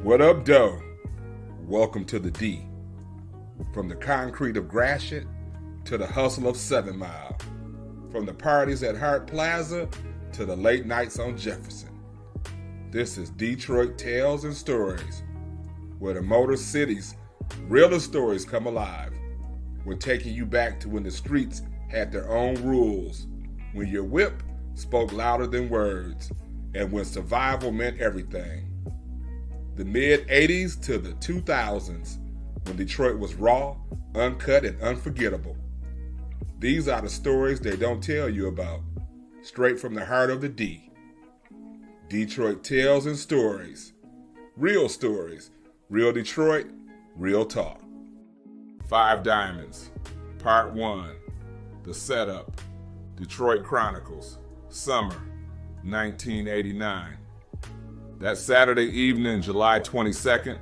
What up, doe? Welcome to the D. From the concrete of Gratiot to the hustle of 7 Mile. From the parties at Hart Plaza to the late nights on Jefferson. This is Detroit Tales and Stories, where the Motor City's realest stories come alive. We're taking you back to when the streets had their own rules, when your whip spoke louder than words, and when survival meant everything. The mid-'80s to the 2000s, when Detroit was raw, uncut, and unforgettable. These are the stories they don't tell you about, straight from the heart of the D. Detroit Tales and Stories. Real stories. Real Detroit. Real talk. 5 Diamonds. Part 1. The Setup. Detroit Chronicles. Summer, 1989. That Saturday evening, July 22nd,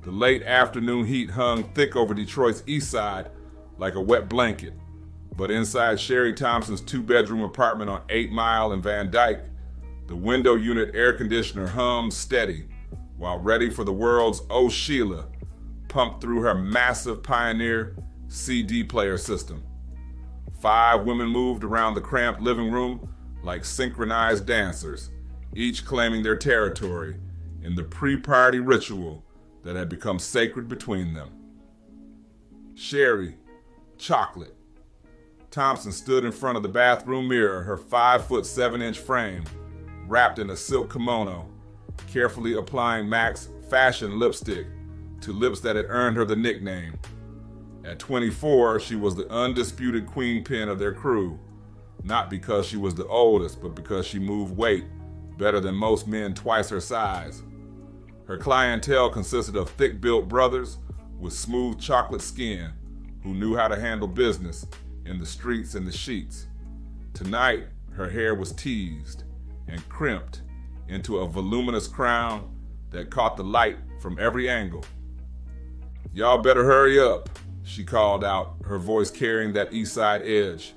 the late afternoon heat hung thick over Detroit's Eastside like a wet blanket. But inside Sherri Thompson's 2-bedroom apartment on 8 Mile and Van Dyke, the window unit air conditioner hummed steady while Ready for the World's Oh Sheila pumped through her massive Pioneer CD player system. 5 women moved around the cramped living room like synchronized dancers, each claiming their territory in the pre-party ritual that had become sacred between them. Sherri, chocolate. Thompson stood in front of the bathroom mirror, her 5'7" frame wrapped in a silk kimono, carefully applying MAC's fashion lipstick to lips that had earned her the nickname. At 24, she was the undisputed queenpin of their crew, not because she was the oldest, but because she moved weight better than most men twice her size. Her clientele consisted of thick-built brothers with smooth chocolate skin who knew how to handle business in the streets and the sheets. Tonight, her hair was teased and crimped into a voluminous crown that caught the light from every angle. "Y'all better hurry up," she called out, her voice carrying that Eastside edge.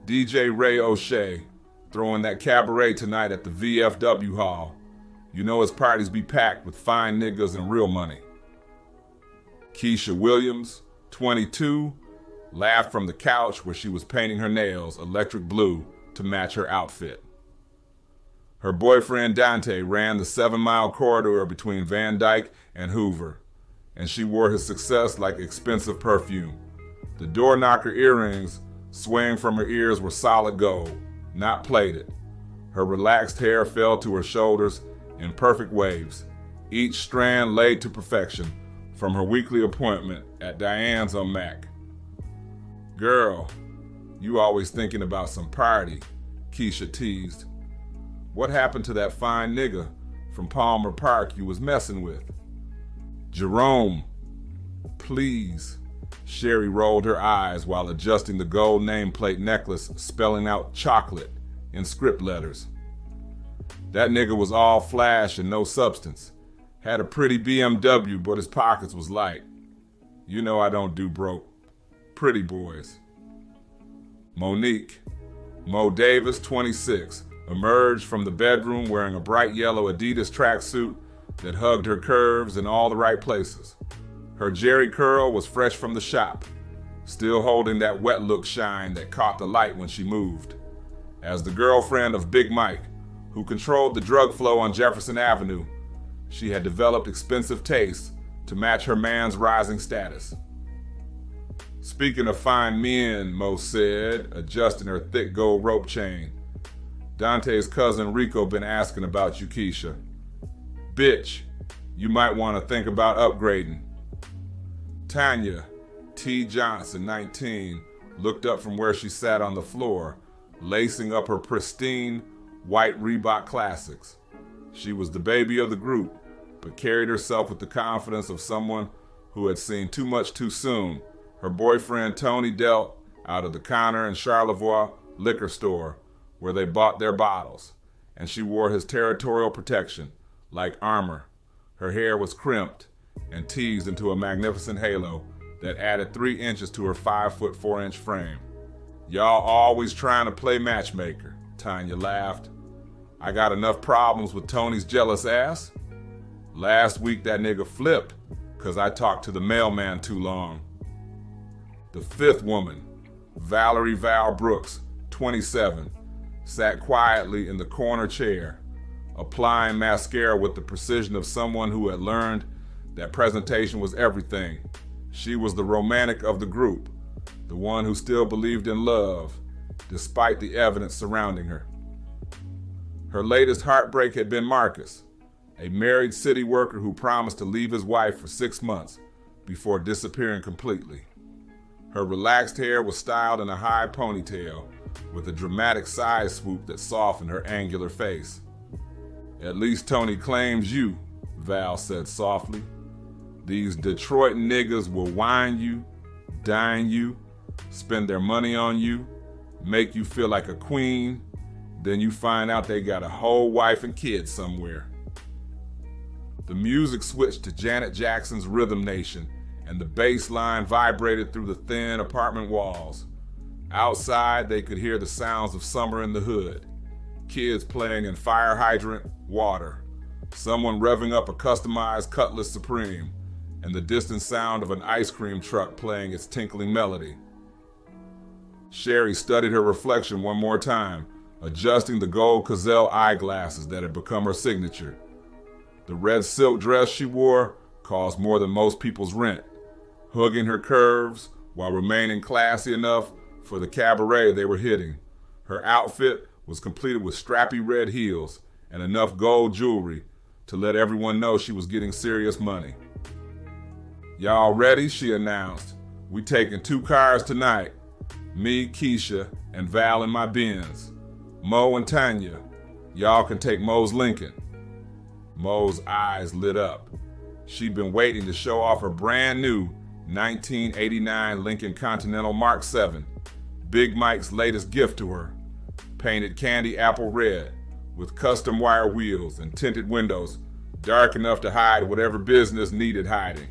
"DJ Ray O Shay throwing that Cabaret tonight at the VFW Hall. You know his parties be packed with fine niggas and real money." Keisha Williams, 22, laughed from the couch where she was painting her nails electric blue to match her outfit. Her boyfriend Dante ran the 7 Mile corridor between Van Dyke and Hoover, and she wore his success like expensive perfume. The door knocker earrings swaying from her ears were solid gold, not plated. Her relaxed hair fell to her shoulders in perfect waves, each strand laid to perfection from her weekly appointment at Diane's on Mac. "Girl, you always thinking about some party," Keisha teased. "What happened to that fine nigga from Palmer Park you was messing with?" "Jerome, please." Sherri rolled her eyes while adjusting the gold nameplate necklace spelling out chocolate in script letters. "That nigga was all flash and no substance. Had a pretty BMW, but his pockets was light. You know I don't do broke. Pretty boys." Monique, Mo Davis, 26, emerged from the bedroom wearing a bright yellow Adidas tracksuit that hugged her curves in all the right places. Her Jerry curl was fresh from the shop, still holding that wet look shine that caught the light when she moved. As the girlfriend of Big Mike, who controlled the drug flow on Jefferson Avenue, she had developed expensive tastes to match her man's rising status. "Speaking of fine men," Mo said, adjusting her thick gold rope chain, "Dante's cousin Rico been asking about you, Keisha. Bitch, you might want to think about upgrading." Tanya, T. Johnson, 19, looked up from where she sat on the floor, lacing up her pristine white Reebok classics. She was the baby of the group, but carried herself with the confidence of someone who had seen too much too soon. Her boyfriend Tony dealt out of the counter in Charlevoix liquor store where they bought their bottles, and she wore his territorial protection like armor. Her hair was crimped and teased into a magnificent halo that added 3 inches to her 5'4" frame. "Y'all always trying to play matchmaker," Tanya laughed. "I got enough problems with Tony's jealous ass." Last week that nigga flipped because I talked to the mailman too long. The fifth woman, Valerie Val Brooks, 27, sat quietly in the corner chair, applying mascara with the precision of someone who had learned that presentation was everything. She was the romantic of the group, the one who still believed in love, despite the evidence surrounding her. Her latest heartbreak had been Marcus, a married city worker who promised to leave his wife for 6 months before disappearing completely. Her relaxed hair was styled in a high ponytail with a dramatic side swoop that softened her angular face. "At least Tony claims you," Val said softly. "These Detroit niggas will wine you, dine you, spend their money on you, make you feel like a queen, then you find out they got a whole wife and kids somewhere." The music switched to Janet Jackson's Rhythm Nation, and the bass line vibrated through the thin apartment walls. Outside, they could hear the sounds of summer in the hood. Kids playing in fire hydrant water, someone revving up a customized Cutlass Supreme, and the distant sound of an ice cream truck playing its tinkling melody. Sherri studied her reflection one more time, adjusting the gold Cazelle eyeglasses that had become her signature. The red silk dress she wore cost more than most people's rent, hugging her curves while remaining classy enough for the cabaret they were hitting. Her outfit was completed with strappy red heels and enough gold jewelry to let everyone know she was getting serious money. "Y'all ready?" she announced. "We taking 2 cars tonight. Me, Keisha, and Val in my Benz. Mo and Tanya. Y'all can take Mo's Lincoln." Mo's eyes lit up. She'd been waiting to show off her brand new 1989 Lincoln Continental Mark 7, Big Mike's latest gift to her, painted candy apple red with custom wire wheels and tinted windows dark enough to hide whatever business needed hiding.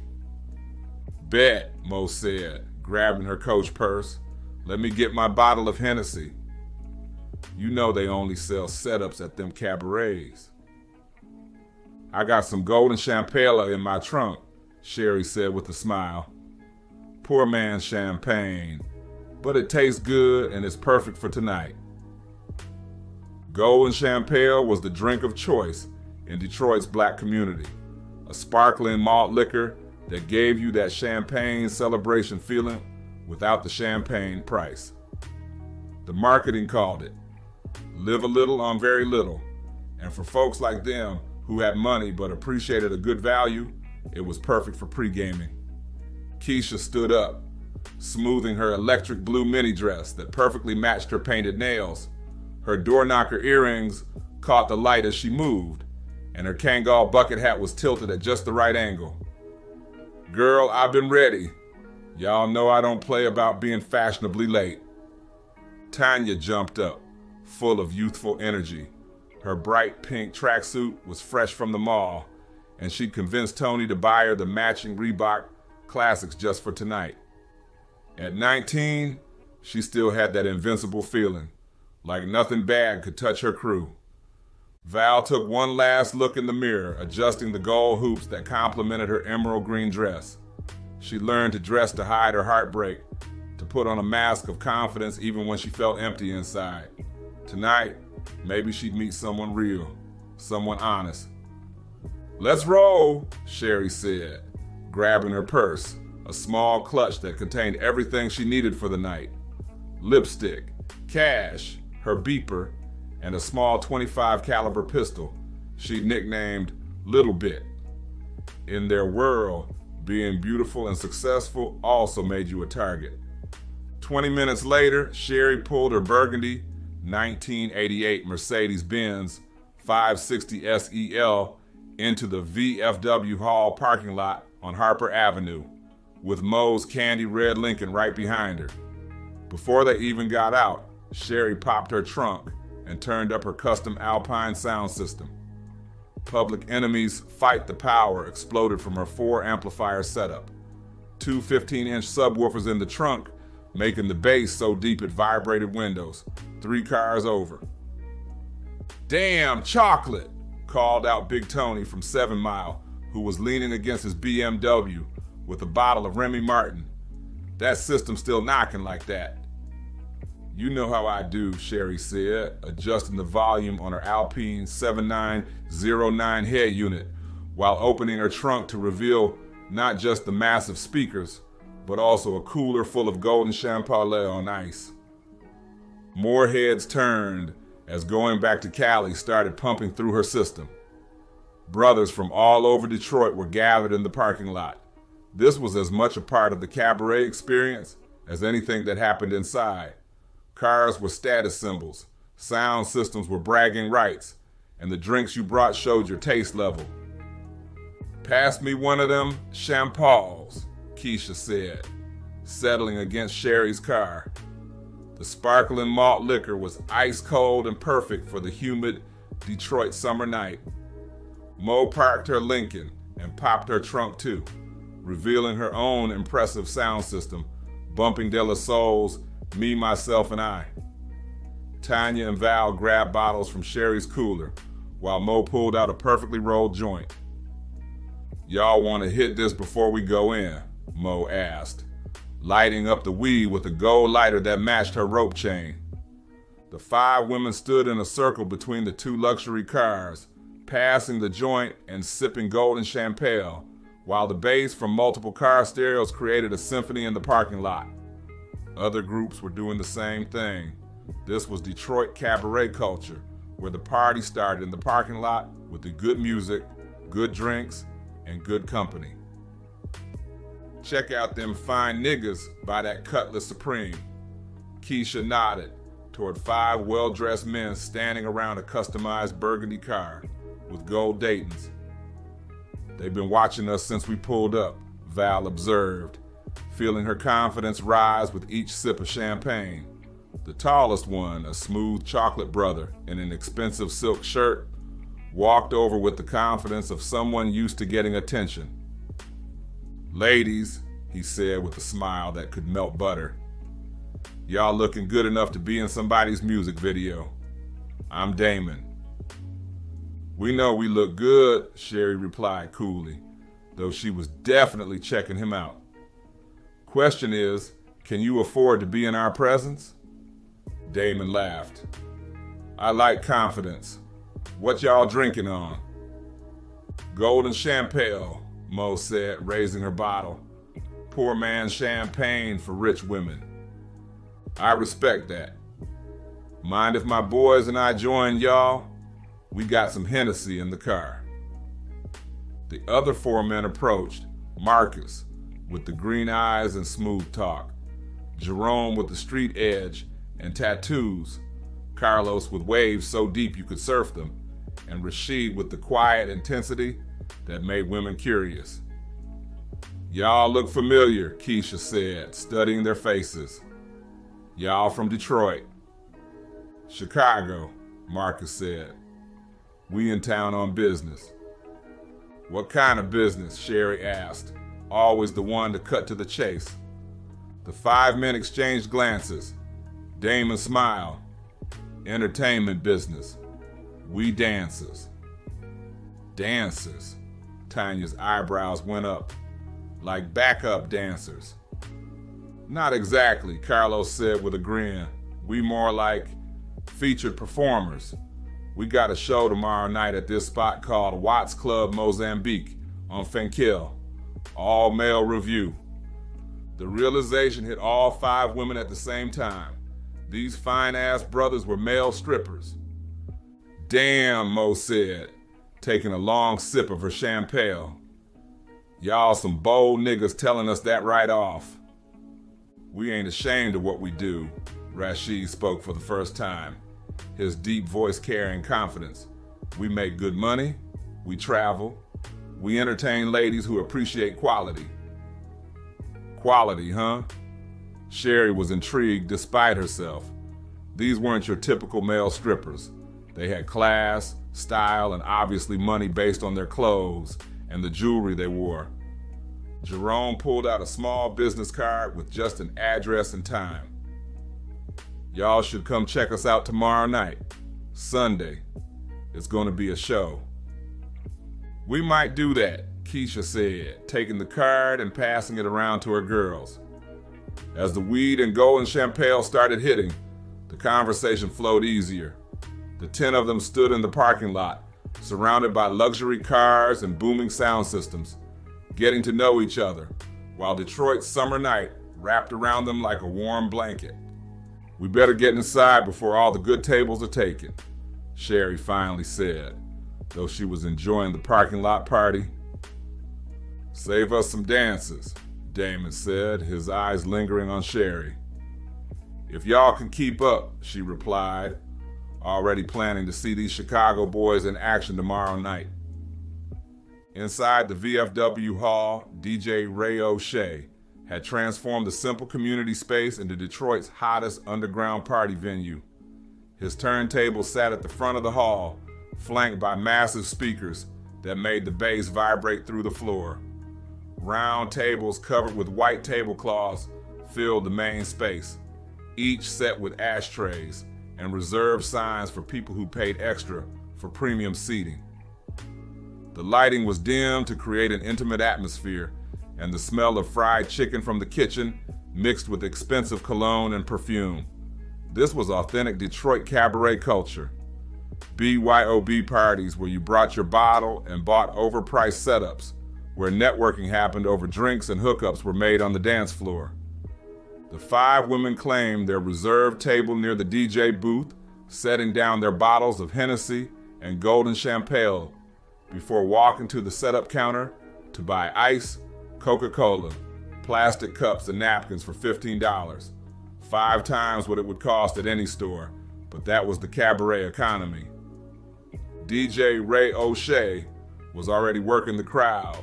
"Bet," Mo said, grabbing her coach purse. "Let me get my bottle of Hennessy. You know they only sell setups at them cabarets." "I got some golden Champale in my trunk," Sherri said with a smile. "Poor man's champagne, but it tastes good and it's perfect for tonight." Golden Champale was the drink of choice in Detroit's black community, a sparkling malt liquor that gave you that champagne celebration feeling without the champagne price. The marketing called it "Live a little on very little," and for folks like them who had money but appreciated a good value, it was perfect for pre-gaming. Keisha stood up, smoothing her electric blue mini dress that perfectly matched her painted nails. Her door knocker earrings caught the light as she moved, and her Kangol bucket hat was tilted at just the right angle. "Girl, I've been ready. Y'all know I don't play about being fashionably late." Tanya jumped up, full of youthful energy. Her bright pink tracksuit was fresh from the mall, and she'd convinced Tony to buy her the matching Reebok Classics just for tonight. At 19, she still had that invincible feeling, like nothing bad could touch her crew. Val took one last look in the mirror, adjusting the gold hoops that complemented her emerald green dress. She learned to dress to hide her heartbreak, to put on a mask of confidence even when she felt empty inside. Tonight, maybe she'd meet someone real, someone honest. "Let's roll," Sherri said, grabbing her purse, a small clutch that contained everything she needed for the night. Lipstick, cash, her beeper, and a small .25 caliber pistol she'd nicknamed Little Bit. In their world, being beautiful and successful also made you a target. 20 minutes later, Sherri pulled her burgundy 1988 Mercedes-Benz 560 SEL into the VFW Hall parking lot on Harper Avenue, with Mo's candy red Lincoln right behind her. Before they even got out, Sherri popped her trunk and turned up her custom Alpine sound system. Public Enemy's Fight the Power exploded from her 4-amplifier setup. 2 15-inch subwoofers in the trunk, making the bass so deep it vibrated windows, 3 cars over. "Damn chocolate," called out Big Tony from 7 Mile, who was leaning against his BMW with a bottle of Remy Martin. That system still knocking like that. You know how I do, Sherri said, adjusting the volume on her Alpine 7909 head unit while opening her trunk to reveal not just the massive speakers, but also a cooler full of golden Champale on ice. More heads turned as going back to Cali started pumping through her system. Brothers from all over Detroit were gathered in the parking lot. This was as much a part of the Cabaret experience as anything that happened inside. Cars were status symbols, sound systems were bragging rights, and the drinks you brought showed your taste level. "Pass me one of them Champales," Keisha said, settling against Sherri's car. The sparkling malt liquor was ice cold and perfect for the humid Detroit summer night. Mo parked her Lincoln and popped her trunk too, revealing her own impressive sound system, bumping De La Soul's Me, Myself, and I. Tanya and Val grabbed bottles from Sherri's cooler, while Mo pulled out a perfectly rolled joint. "Y'all want to hit this before we go in?" Mo asked, lighting up the weed with a gold lighter that matched her rope chain. The 5 women stood in a circle between the 2 luxury cars, passing the joint and sipping golden Champale, while the bass from multiple car stereos created a symphony in the parking lot. Other groups were doing the same thing. This was Detroit cabaret culture, where the party started in the parking lot with the good music, good drinks, and good company. "Check out them fine niggas by that Cutlass Supreme." Keisha nodded toward 5 well-dressed men standing around a customized burgundy car with gold Daytons. "They've been watching us since we pulled up," Val observed, feeling her confidence rise with each sip of champagne. The tallest one, a smooth chocolate brother in an expensive silk shirt, walked over with the confidence of someone used to getting attention. "Ladies," he said with a smile that could melt butter, "y'all looking good enough to be in somebody's music video. I'm Damon." "We know we look good," Sherri replied coolly, though she was definitely checking him out. "Question is, can you afford to be in our presence?" Damon laughed. "I like confidence. What y'all drinking on?" "Golden Champale," Mo said, raising her bottle. "Poor man's champagne for rich women." "I respect that. Mind if my boys and I join y'all? We got some Hennessy in the car." The other 4 men approached. Marcus, with the green eyes and smooth talk. Jerome with the street edge and tattoos. Carlos with waves so deep you could surf them. And Rashid with the quiet intensity that made women curious. "Y'all look familiar," Keisha said, studying their faces. "Y'all from Detroit?" "Chicago," Marcus said. "We in town on business." "What kind of business?" Sherri asked, always the one to cut to the chase. The 5 men exchanged glances. Damon smiled. "Entertainment business. We dancers." "Dancers?" Tanya's eyebrows went up. "Like backup dancers?" "Not exactly," Carlos said with a grin. "We more like featured performers. We got a show tomorrow night at this spot called Watts Club Mozambique on Fenkell. All male review." The realization hit all 5 women at the same time. These fine-ass brothers were male strippers. "Damn," Mo said, taking a long sip of her Champale. "Y'all some bold niggas telling us that right off." "We ain't ashamed of what we do," Rashid spoke for the first time, his deep voice carrying confidence. "We make good money, we travel, we entertain ladies who appreciate quality." "Quality, huh?" Sherri was intrigued despite herself. These weren't your typical male strippers. They had class, style, and obviously money based on their clothes and the jewelry they wore. Jerome pulled out a small business card with just an address and time. "Y'all should come check us out tomorrow night, Sunday. It's going to be a show." "We might do that," Keisha said, taking the card and passing it around to her girls. As the weed and golden Champale started hitting, the conversation flowed easier. The 10 of them stood in the parking lot, surrounded by luxury cars and booming sound systems, getting to know each other, while Detroit's summer night wrapped around them like a warm blanket. "We better get inside before all the good tables are taken," Sherri finally said, though she was enjoying the parking lot party. "Save us some dances," Damon said, his eyes lingering on Sherri. "If y'all can keep up," she replied, already planning to see these Chicago boys in action tomorrow night. Inside the VFW hall, DJ Ray O Shay had transformed the simple community space into Detroit's hottest underground party venue. His turntable sat at the front of the hall, flanked by massive speakers that made the bass vibrate through the floor. Round tables covered with white tablecloths filled the main space, each set with ashtrays and reserved signs for people who paid extra for premium seating. The lighting was dim to create an intimate atmosphere, and the smell of fried chicken from the kitchen mixed with expensive cologne and perfume. This was authentic Detroit cabaret culture. BYOB parties where you brought your bottle and bought overpriced setups, where networking happened over drinks and hookups were made on the dance floor. The 5 women claimed their reserved table near the DJ booth, setting down their bottles of Hennessy and golden Champale before walking to the setup counter to buy ice, Coca-Cola, plastic cups and napkins for $15, 5 times what it would cost at any store, but that was the cabaret economy. DJ Ray O Shay was already working the crowd,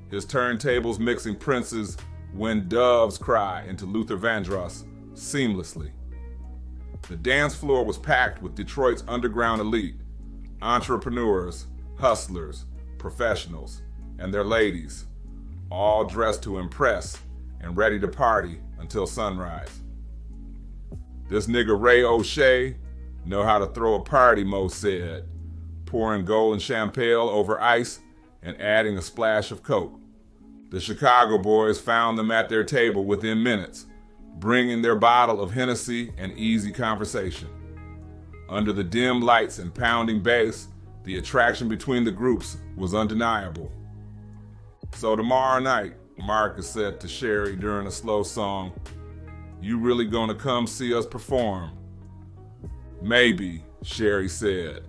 his turntables mixing Prince's "When Doves Cry" into Luther Vandross seamlessly. The dance floor was packed with Detroit's underground elite, entrepreneurs, hustlers, professionals, and their ladies, all dressed to impress and ready to party until sunrise. "This nigga Ray O Shay know how to throw a party," Mo said, pouring golden Champale over ice and adding a splash of Coke. The Chicago boys found them at their table within minutes, bringing their bottle of Hennessy and easy conversation. Under the dim lights and pounding bass, the attraction between the groups was undeniable. "So tomorrow night," Marcus said to Sherri during a slow song, "you really gonna come see us perform?" "Maybe," Sherri said,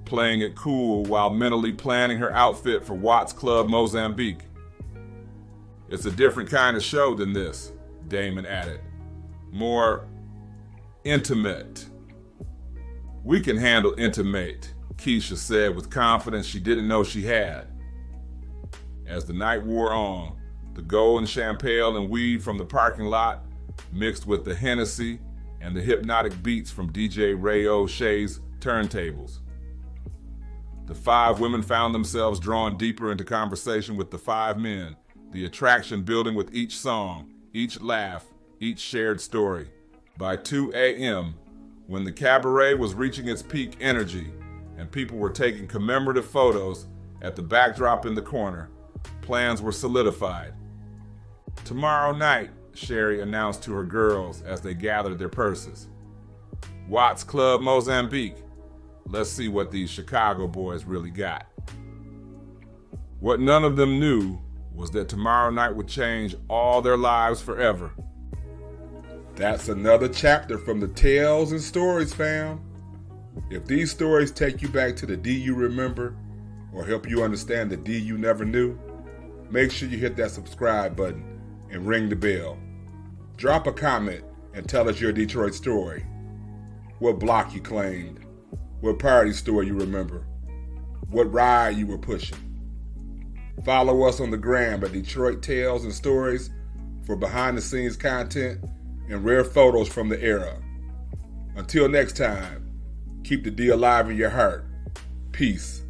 playing it cool while mentally planning her outfit for Watts Club Mozambique. "It's a different kind of show than this," Damon added. "More intimate." "We can handle intimate," Keisha said with confidence she didn't know she had. As the night wore on, the gold and Champale and weed from the parking lot mixed with the Hennessy and the hypnotic beats from DJ Ray O Shay's turntables. The 5 women found themselves drawn deeper into conversation with the 5 men, the attraction building with each song, each laugh, each shared story. By 2 a.m., when the cabaret was reaching its peak energy and people were taking commemorative photos at the backdrop in the corner, plans were solidified. "Tomorrow night," Sherri announced to her girls as they gathered their purses. "Watts Club Mozambique. Let's see what these Chicago boys really got." What none of them knew was that tomorrow night would change all their lives forever. That's another chapter from the Tales and Stories, fam. If these stories take you back to the D you remember or help you understand the D you never knew, make sure you hit that subscribe button and ring the bell. Drop a comment and tell us your Detroit story. What block you claimed, what party store you remember, what ride you were pushing. Follow us on the gram at Detroit Tales and Stories for behind-the-scenes content and rare photos from the era. Until next time, keep the D alive in your heart. Peace.